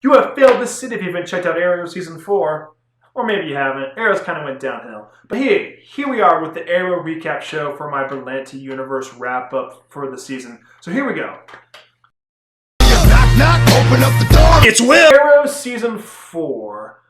You have failed this city if you haven't checked out Arrow Season 4. Or maybe you haven't. Arrow's kind of went downhill. But here we are with the Arrow recap show for my Berlanti Universe wrap-up for the season. So here we go. Knock, knock, open up the door. It's Will! Arrow Season 4.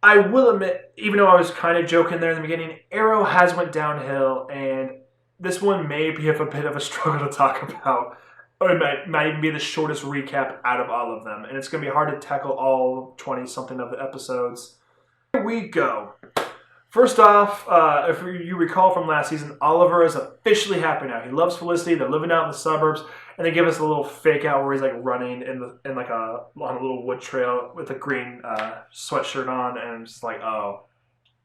I will admit, even though I was kind of joking there in the beginning, Arrow has went downhill, and this one may be a bit of a struggle to talk about. Or it might even be the shortest recap out of all of them. And it's going to be hard to tackle all 20-something of the episodes. Here we go. First off, if you recall from last season, Oliver is officially happy now. He loves Felicity. They're living out in the suburbs. And they give us a little fake out where he's like running on a little wood trail with a green sweatshirt on. And I'm just like, oh,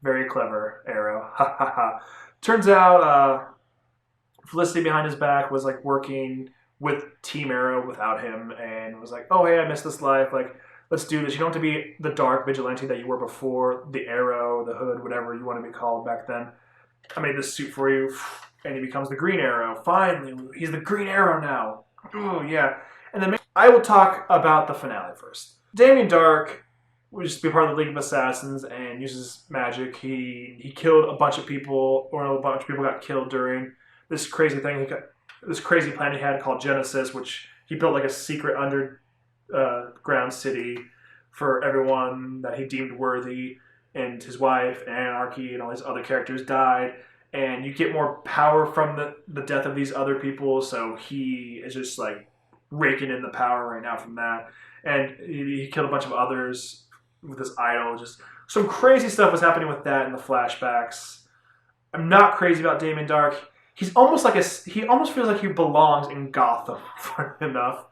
very clever, Arrow. Ha ha ha. Turns out Felicity behind his back was like working with Team Arrow without him, and was like, oh, hey, I missed this life. Like, let's do this. You don't have to be the dark vigilante that you were before, the Arrow, the Hood, whatever you want to be called back then. I made this suit for you, and he becomes the Green Arrow. Finally, he's the Green Arrow now. Oh, yeah. And then I will talk about the finale first. Damien Dark would just be part of the League of Assassins and uses magic. He killed a bunch of people, or a bunch of people got killed during this crazy thing. This crazy plan he had called Genesis, which he built like a secret underground city for everyone that he deemed worthy, and his wife, and Anarchy, and all these other characters died. And you get more power from the death of these other people, so he is just like raking in the power right now from that. And he killed a bunch of others with this idol. Just some crazy stuff was happening with that in the flashbacks. I'm not crazy about Damien Dark. He's almost like he almost feels like he belongs in Gotham, funny enough.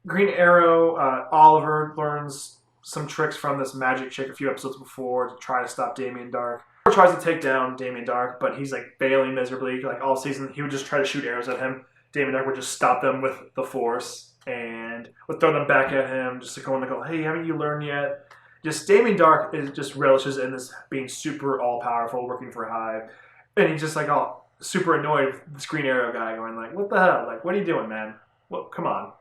Green Arrow, Oliver learns some tricks from this magic chick a few episodes before to try to stop Damien Dark. He tries to take down Damien Dark, but he's like failing miserably. Like all season, he would just try to shoot arrows at him. Damien Dark would just stop them with the Force and would throw them back at him, just to go and go, hey, haven't you learned yet? Just Damien Dark just relishes in this being super all-powerful, working for Hive. And he's just like, oh, super annoyed with this Green Arrow guy going like, what the hell? Like, what are you doing, man? Well, come on.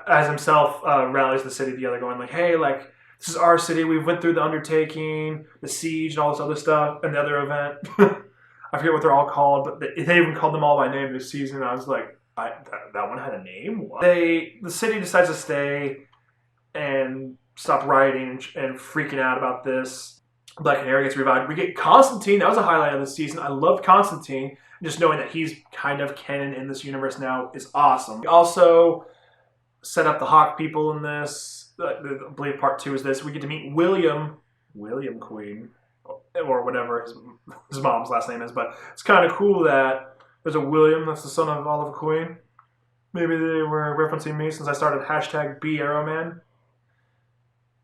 As himself rallies the city together going like, hey, like, this is our city. We went through the undertaking, the siege, and all this other stuff, and the other event. I forget what they're all called, but they even called them all by name this season. And I was like, that one had a name? What? The city decides to stay and stop rioting and freaking out about this. Black Canary gets revived. We get Constantine. That was a highlight of the season. I loved Constantine. Just knowing that he's kind of canon in this universe now is awesome. We also set up the Hawk people in this. I believe part 2 is this. We get to meet William Queen, or whatever his mom's last name is. But it's kind of cool that there's a William that's the son of Oliver Queen. Maybe they were referencing me since I started hashtag #BeArrowman.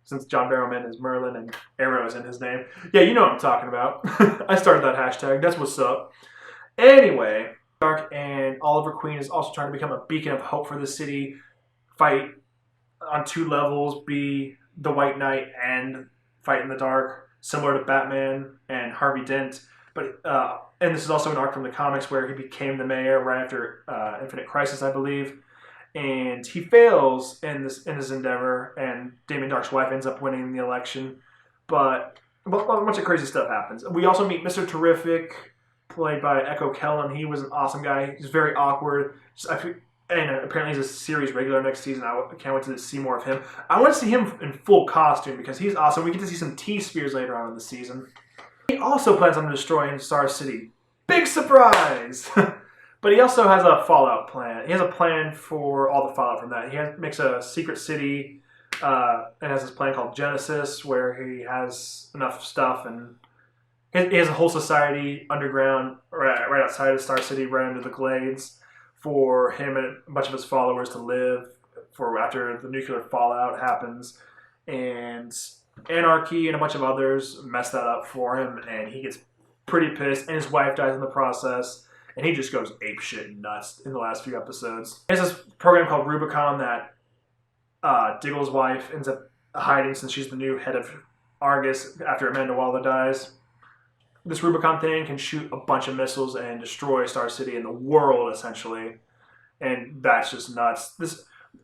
Since John Barrowman is Merlin and Arrow is in his name. Yeah, you know what I'm talking about. I started that hashtag. That's what's up. Anyway, Dark and Oliver Queen is also trying to become a beacon of hope for the city. Fight on 2 levels. Be the White Knight and fight in the dark. Similar to Batman and Harvey Dent. But and this is also an arc from the comics where he became the mayor right after Infinite Crisis, I believe. And he fails in his endeavor, and Damien Dark's wife ends up winning the election. But a bunch of crazy stuff happens. We also meet Mr. Terrific, played by Echo Kellum. He was an awesome guy. He's very awkward. And apparently he's a series regular next season. I can't wait to see more of him. I want to see him in full costume because he's awesome. We get to see some T-Spears later on in the season. He also plans on destroying Star City. Big surprise! But he also has a Fallout plan. He has a plan for all the Fallout from that. He makes a secret city and has this plan called Genesis where he has enough stuff. And he has a whole society underground right outside of Star City, right under the Glades, for him and a bunch of his followers to live for after the nuclear fallout happens. And Anarchy and a bunch of others mess that up for him, and he gets pretty pissed, and his wife dies in the process. And he just goes apeshit nuts in the last few episodes. He has this program called Rubicon that Diggle's wife ends up hiding since she's the new head of Argus after Amanda Waller dies. This Rubicon thing can shoot a bunch of missiles and destroy Star City and the world, essentially. And that's just nuts.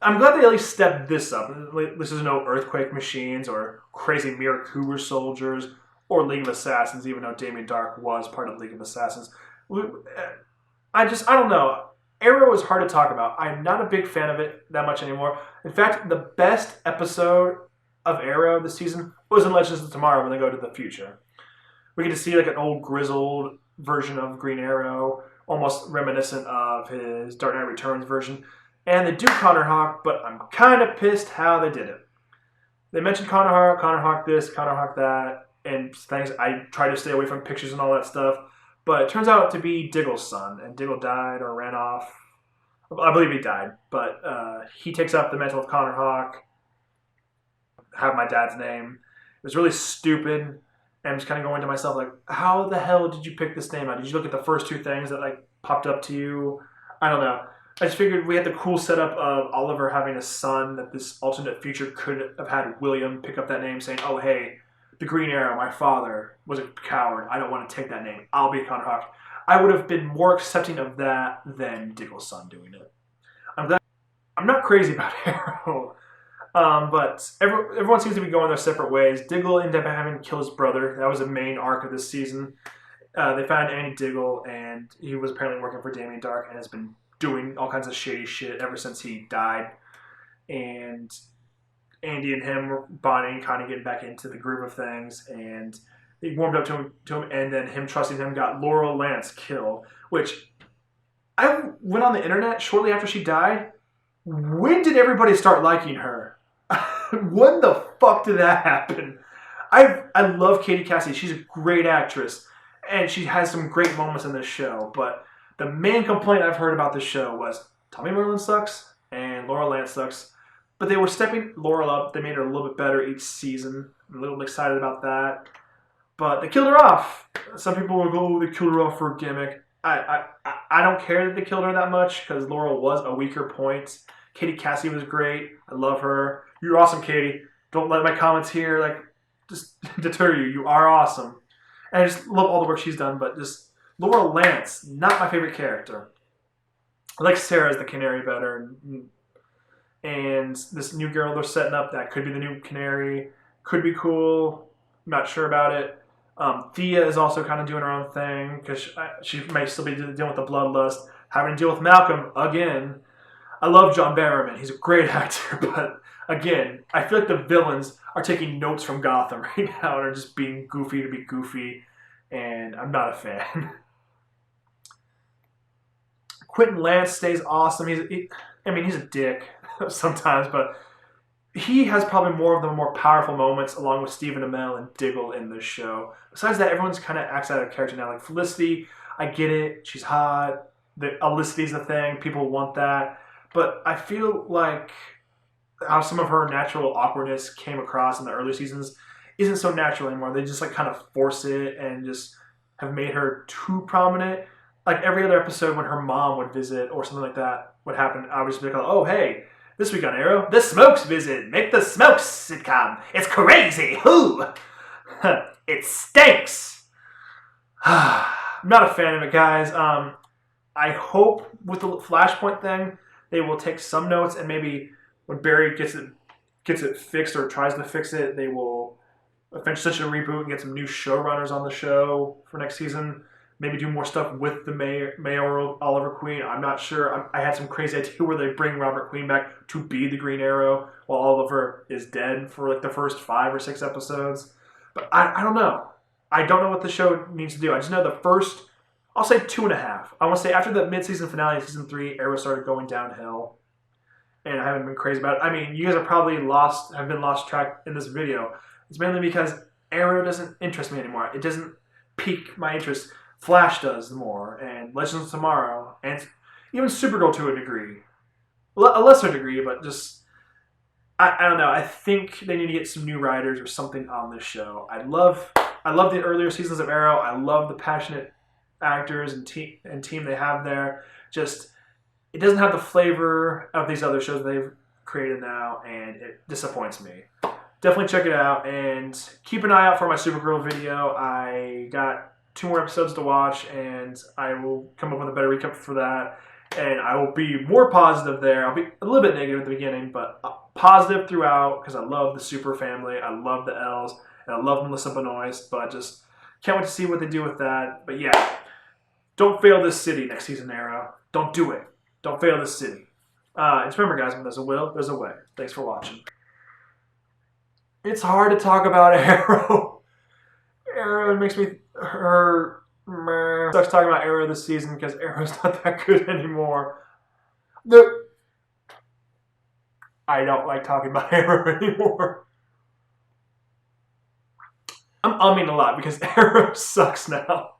I'm glad they at least stepped this up. This is no Earthquake Machines or crazy Miracuber soldiers or League of Assassins, even though Damien Dark was part of League of Assassins. I don't know. Arrow is hard to talk about. I'm not a big fan of it that much anymore. In fact, the best episode of Arrow this season was in Legends of Tomorrow when they go to the future. We get to see like an old grizzled version of Green Arrow, almost reminiscent of his Dark Knight Returns version. And they do Connor Hawk, but I'm kind of pissed how they did it. They mentioned Connor Hawk this, Connor Hawk that, and things. I try to stay away from pictures and all that stuff. But it turns out to be Diggle's son, and Diggle died or ran off. I believe he died, but he takes up the mantle of Connor Hawk. Have my dad's name. It was really stupid, and I'm just kind of going to myself like, how the hell did you pick this name out? Did you look at the first two things that like popped up to you? I don't know. I just figured we had the cool setup of Oliver having a son that this alternate future could have had William pick up that name, saying, "Oh hey, the Green Arrow, my father, was a coward. I don't want to take that name. I'll be Connor Hawk." I would have been more accepting of that than Diggle's son doing it. I'm not crazy about Arrow, but everyone seems to be going their separate ways. Diggle ended up having to kill his brother. That was a main arc of this season. They found Andy Diggle, and he was apparently working for Damien Dark and has been doing all kinds of shady shit ever since he died. And Andy and him were bonding, kind of getting back into the groove of things, and he warmed up to him, and then him trusting him got Laurel Lance killed, which I went on the internet shortly after she died. When did everybody start liking her? When the fuck did that happen? I love Katie Cassidy. She's a great actress, and she has some great moments in this show, but the main complaint I've heard about this show was Tommy Merlin sucks and Laurel Lance sucks. But they were stepping Laurel up. They made her a little bit better each season. I'm a little excited about that. But they killed her off. Some people will go, "Oh, they killed her off for a gimmick." I don't care that they killed her that much because Laurel was a weaker point. Katie Cassidy was great. I love her. You're awesome, Katie. Don't let my comments here just deter you. You are awesome. And I just love all the work she's done. But just Laurel Lance, not my favorite character. I like Sarah as the Canary better. And this new girl they're setting up that could be the new Canary. Could be cool. I'm not sure about it. Thea is also kind of doing her own thing because she may still be dealing with the bloodlust. Having to deal with Malcolm again. I love John Barrowman. He's a great actor. But again, I feel like the villains are taking notes from Gotham right now and are just being goofy to be goofy. And I'm not a fan. Quentin Lance stays awesome. He's a dick sometimes, but he has probably more of the more powerful moments along with Stephen Amell and Diggle in this show. Besides that, everyone's kind of acts out of character now. Like Felicity, I get it. She's hot. The Felicity's a thing. People want that. But I feel like how some of her natural awkwardness came across in the early seasons isn't so natural anymore. They just like kind of force it and just have made her too prominent. Like every other episode when her mom would visit or something like that would happen, I would just be like, "Oh, hey, this week on Arrow, the Smokes visit. Make the Smokes sitcom. It's crazy. Who? It stinks." I'm not a fan of it, guys. I hope with the Flashpoint thing, they will take some notes and maybe when Barry gets it fixed or tries to fix it, they will eventually reboot and get some new showrunners on the show for next season. Maybe do more stuff with the mayoral Oliver Queen. I'm not sure. I had some crazy idea where they bring Robert Queen back to be the Green Arrow while Oliver is dead for like the first 5 or 6 episodes. But I don't know. I don't know what the show needs to do. I just know the first, I'll say 2.5. I want to say after the mid-season finale of season 3, Arrow started going downhill. And I haven't been crazy about it. I mean, you guys have probably have been lost track in this video. It's mainly because Arrow doesn't interest me anymore. It doesn't pique my interest. Flash does more, and Legends of Tomorrow, and even Supergirl to a degree. A lesser degree, but just, I don't know. I think they need to get some new writers or something on this show. I love the earlier seasons of Arrow. I love the passionate actors and team they have there. Just, it doesn't have the flavor of these other shows they've created now, and it disappoints me. Definitely check it out, and keep an eye out for my Supergirl video. I got 2 more episodes to watch, and I will come up with a better recap for that. And I will be more positive there. I'll be a little bit negative at the beginning, but positive throughout because I love the Super family. I love the L's, and I love Melissa Benoist, but just can't wait to see what they do with that. But yeah, don't fail this city next season, Arrow. Don't do it. Don't fail this city. Just remember, guys, when there's a will, there's a way. Thanks for watching. It's hard to talk about Arrow. Arrow makes me sucks talking about Arrow this season because Arrow's not that good anymore. I don't like talking about Arrow anymore. I'm umming a lot because Arrow sucks now.